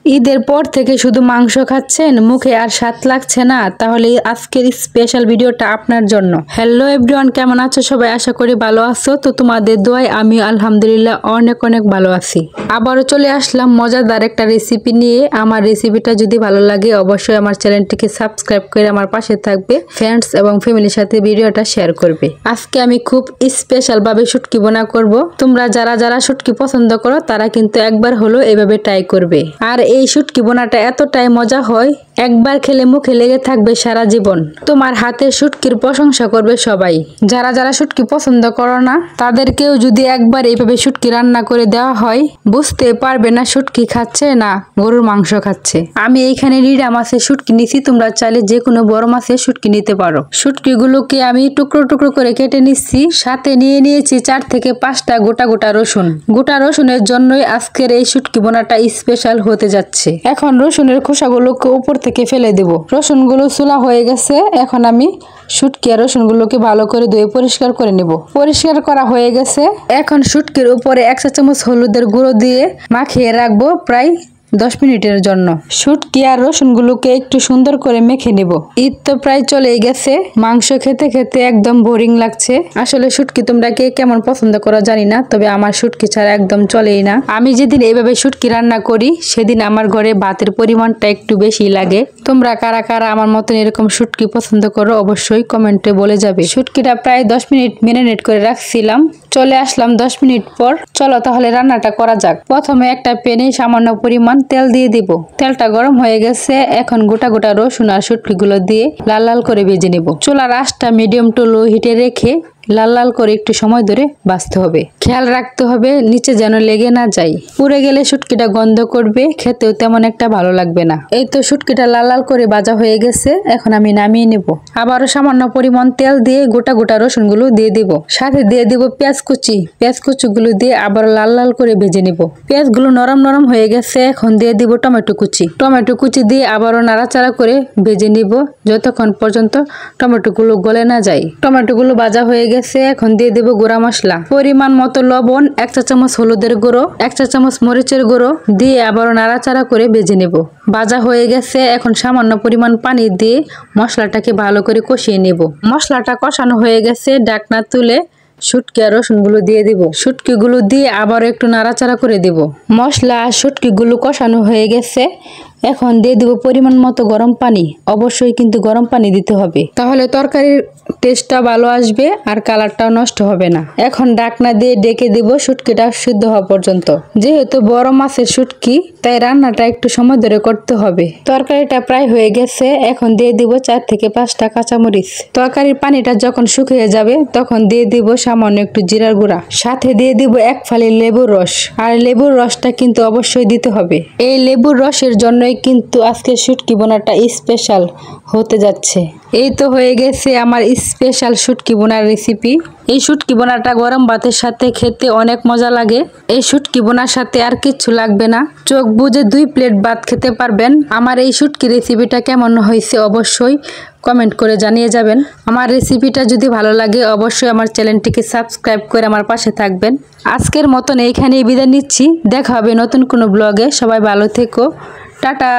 ঈদের পর থেকে শুধু মাংস খাচ্ছেন, মুখে আর স্বাদ লাগছে না? তাহলে আজকের স্পেশাল ভিডিওটা আপনার জন্য। হ্যালো এভরিওয়ান, কেমন আছো সবাই? আশা করি ভালো আছো। তো তোমাদের দোয়ায় আমি আলহামদুলিল্লাহ অনেক অনেক ভালো আছি। আবারও চলে আসলাম মজাদার একটা রেসিপি নিয়ে। আমার রেসিপিটা যদি ভালো লাগে অবশ্যই আমার চ্যানেলটিকে সাবস্ক্রাইব করে আমার পাশে থাকবে, ফ্রেন্ডস এবং ফ্যামিলির সাথে ভিডিওটা শেয়ার করবে। আজকে আমি খুব স্পেশাল ভাবে শুটকি বোনা করব। তোমরা যারা যারা শুটকি পছন্দ করো তারা কিন্তু একবার হলো এভাবে ট্রাই করবে। আর এই শুটকি বোনাটা এতটাই মজা হয়, একবার খেলে মুখে লেগে থাকবে সারা জীবন। তোমার হাতের শুটকির প্রশংসা করবে সবাই। যারা যারা শুটকি পছন্দ করো না তাদেরকেও যদি একবার এইভাবে শুটকি রান্না করে দেওয়া হয়, বুঝতে পারবে না শুটকি খাচ্ছে না গরুর মাংস খাচ্ছে। আমি এইখানে রিডা মাছের শুটকি নিছি, তোমরা চাইলে যে কোনো বড় মাছের শুটকি নিতে পারো। শুটকিগুলোকে আমি টুকরো টুকরো করে কেটে নিচ্ছি। সাথে নিয়ে নিয়েছি 4 থেকে 5টা গোটা গোটা রসুন। গোটা রসুনের জন্যই আজকের এই শুটকি বোনাটা স্পেশাল হতে যাচ্ছে। এখন রসুনের খোসাগুলোকে উপর থেকে ফেলে দেব। রসুনগুলো চুলা হয়ে গেছে। এখন আমি শুটকি আর রসুনগুলোকে ভালো করে ধুয়ে পরিষ্কার করে নেব। পরিষ্কার করা হয়ে গেছে। এখন শুটকির উপরে 1 চা চামচ হলুদের গুঁড়ো দিয়ে মাখিয়ে রাখবো প্রায় 10 মিনিটের জন্য। শুটকি আর রসুনগুলোকে একটু সুন্দর করে মেখে নেব। ঈদ তো প্রায় চলেই গেছে, মাংস খেতে খেতে একদম বোরিং লাগছে। আসলে শুটকি তোমরা কে কেমন পছন্দ করো জানি না, তবে আমার শুটকি ছাড়া একদম চলেই না। আমি যেদিন এইভাবে শুটকি রান্না করি সেদিন আমার ঘরে ভাতের পরিমাণটা একটু বেশি লাগে। তোমরা কারা কারা আমার মতন এরকম শুটকি পছন্দ করো অবশ্যই কমেন্টে বলে যাবে। শুটকিটা প্রায় 10 মিনিট মেরিনেট করে রাখছিলাম। চলে আসলাম 10 মিনিট পর। চলো তাহলে রান্নাটা করা যাক। প্রথমে একটা প্যানে সামান্য পরিমাণ তেল দিয়ে দিব। তেলটা গরম হয়ে গেছে। এখন গোটা গোটা রসুন আর শুটকিগুলো দিয়ে লাল লাল করে ভেজে নেব। চুলার আঁচটা মিডিয়াম টু লো হিটে রেখে লাল লাল করে একটু সময় ধরে ভাজতে হবে। খেয়াল রাখতে হবে নিচে যেন লেগে না যায়। পুড়ে গেলে শুটকিটা গন্ধ করবে, খেতেও তেমন একটা ভালো লাগবে না। এই তো শুটকিটা লাল লাল করে ভাজা হয়ে গেছে। এখন আমি নামিয়ে নেব। আবারও সামান্য পরিমাণ তেল দিয়ে গোটা গোটা রসুনগুলো দিয়ে দিব। সাথে দিয়ে দিব পেঁয়াজ কুচি। পেঁয়াজ কুচিগুলো দিয়ে আবার লাল লাল করে ভেজে নেব। পেঁয়াজগুলো নরম নরম হয়ে গেছে। এখন দিয়ে দিব টমেটো কুচি। টমেটো কুচি দিয়ে আবারও নাড়াচাড়া করে ভেজে নিব যতক্ষণ পর্যন্ত টমেটোগুলো গলে না যায়। টমেটোগুলো ভাজা হয়ে গেছে। এখন দিয়ে দেব গুঁড়া মশলা, পরিমাণ মতো লবণ, 1 চা চামচ হলুদের গুঁড়ো, 1 চা চামচ মরিচের গুঁড়ো দিয়ে আবারও নাড়াচাড়া করে ভেজে নেব। ভাজা হয়ে গেছে। এখন সামান্য পরিমাণ পানি দিয়ে মশলাটাকে ভালো করে কষিয়ে নেব। মশলাটা কষানো হয়ে গেছে। ঢাকনা তুলে শুটকি আর রসুনগুলো দিয়ে দিব। শুটকিগুলো দিয়ে আবার একটু নাড়াচাড়া করে দিব। মশলা আর শুটকিগুলো কষানো হয়ে গেছে। এখন দিয়ে দিব পরিমাণ মতো গরম পানি। অবশ্যই কিন্তু গরম পানি দিতে হবে, তাহলে তরকারির টেস্টটা ভালো আসবে আর কালারটাও নষ্ট হবে না। এখন ঢাকনা দিয়ে ডেকে দিব শুটকিটা সিদ্ধ হওয়া পর্যন্ত। যেহেতু বড় মাছের শুটকি তাই রান্নাটা একটু সময় ধরে করতে হবে। তরকারিটা প্রায় হয়ে গেছে। এখন দিয়ে দিব 4 থেকে 5টা কাঁচামরিচ। তরকারির পানিটা যখন শুকিয়ে যাবে তখন দিয়ে দিব সামান্য একটু জিরার গুঁড়া। সাথে দিয়ে দিব 1 ফালি লেবুর রস। আর লেবুর রসটা কিন্তু অবশ্যই দিতে হবে। এই লেবুর রসের জন্যই কিন্তু আজকে শুটকি বোনাটা স্পেশাল হতে যাচ্ছে। এই তো হয়ে গেছে আমার স্পেশাল শুটকি বোনার রেসিপি। এই শুটকি বোনাটা গরম ভাতের সাথে খেতে অনেক মজা লাগে। এই শুটকি বোনার সাথে আর কিচ্ছু লাগবে না, চোখ বুজে 2 প্লেট ভাত খেতে পারবেন। আমার এই শুটকি রেসিপিটা কেমন হয়েছে অবশ্যই কমেন্ট করে জানিয়ে যাবেন। আমার রেসিপিটা যদি ভালো লাগে অবশ্যই আমার চ্যানেলটিকে সাবস্ক্রাইব করে আমার পাশে থাকবেন। আজকের মতন এইখানেই বিদায় নিচ্ছি। দেখা হবে নতুন কোনো ব্লগে। সবাই ভালো থেকো। টাটা।